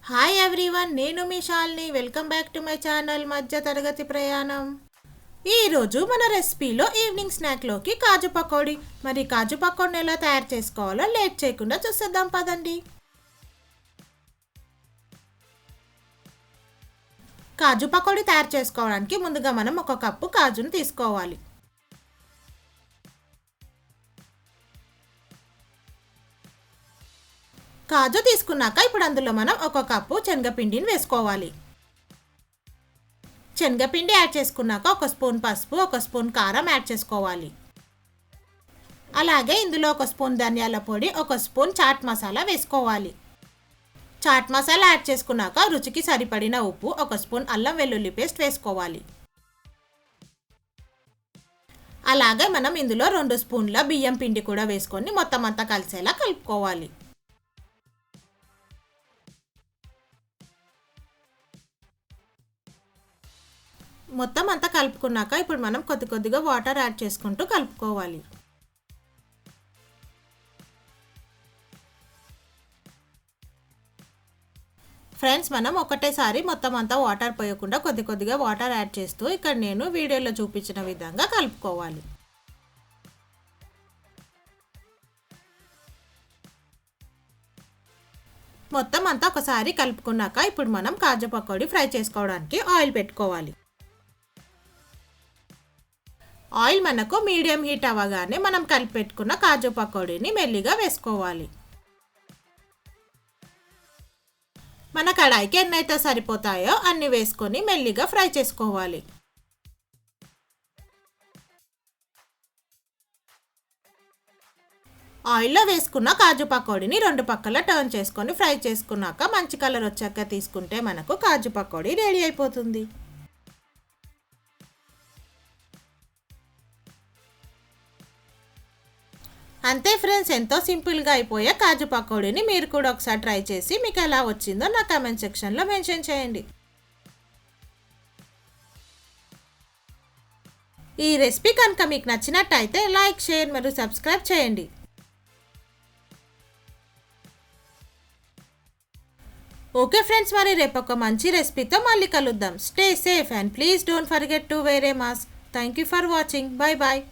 Hi everyone, నేను మీ Shalini. Welcome back to my channel మధ్య తరగతి ప్రయాణం. ఈరోజు మన రెసిపీలో ఈవినింగ్ స్నాక్లోకి కాజు పకోడీ. మరి కాజు పకోడీని ఎలా తయారు చేసుకోవాలో లేట్ చేయకుండా చూసేద్దాం పదండి. కాజు పకోడీ తయారు చేసుకోవడానికి ముందుగా మనం 1 కప్పు కాజును తీసుకోవాలి. కాజు తీసుకున్నాక ఇప్పుడు అందులో మనం 1 కప్పు శనగపిండిని వేసుకోవాలి. శనగపిండి యాడ్ చేసుకున్నాక 1 స్పూన్ పసుపు, 1 స్పూన్ కారం యాడ్ చేసుకోవాలి. అలాగే ఇందులో 1 స్పూన్ ధనియాల పొడి, 1 స్పూన్ చాట్ మసాలా వేసుకోవాలి. చాట్ మసాలా యాడ్ చేసుకున్నాక రుచికి సరిపడిన ఉప్పు, 1 స్పూన్ అల్లం వెల్లుల్లి పేస్ట్ వేసుకోవాలి. అలాగే మనం ఇందులో 2 స్పూన్ల బియ్యం పిండి కూడా వేసుకొని మొత్తం అంతా కలిసేలా కలుపుకోవాలి. మొత్తం అంతా కలుపుకున్నాక ఇప్పుడు మనం కొద్దిగా వాటర్ యాడ్ చేసుకుంటూ కలుపుకోవాలి. ఫ్రెండ్స్, మనం ఒకటేసారి మొత్తం అంతా వాటర్ పోయకుండా కొద్దిగా వాటర్ యాడ్ చేస్తూ ఇక్కడ నేను వీడియోలో చూపించిన విధంగా కలుపుకోవాలి. మొత్తం అంతా ఒకసారి కలుపుకున్నాక ఇప్పుడు మనం కాజు పకోడీ ఫ్రై చేసుకోవడానికి ఆయిల్ పెట్టుకోవాలి. ఆయిల్ మనకు మీడియం హీట్ అవ్వగానే మనం కలిపి పెట్టుకున్న కాజు పకోడీని మెల్లిగా వేసుకోవాలి. మన కడాయికి ఎన్నైతే సరిపోతాయో అన్ని వేసుకొని మెల్లిగా ఫ్రై చేసుకోవాలి. ఆయిల్లో వేసుకున్న కాజు పకోడీని 2 పక్కల టర్న్ చేసుకొని ఫ్రై చేసుకున్నాక మంచి కలర్ వచ్చాక తీసుకుంటే మనకు కాజు పకోడీ రెడీ అయిపోతుంది. అంతే ఫ్రెండ్స్, ఎంతో సింపుల్గా అయిపోయే కాజు పకోడీని మీరు కూడా ఒకసారి ట్రై చేసి మీకు ఎలా వచ్చిందో నా కామెంట్ సెక్షన్లో మెన్షన్ చేయండి. ఈ రెసిపీ కనుక మీకు నచ్చినట్టయితే లైక్, షేర్ మరియు సబ్స్క్రైబ్ చేయండి. ఓకే ఫ్రెండ్స్, మరి రేపు ఒక మంచి రెసిపీతో మళ్ళీ కలుద్దాం. Stay safe and please don't forget to wear a mask. Thank you for watching. Bye bye.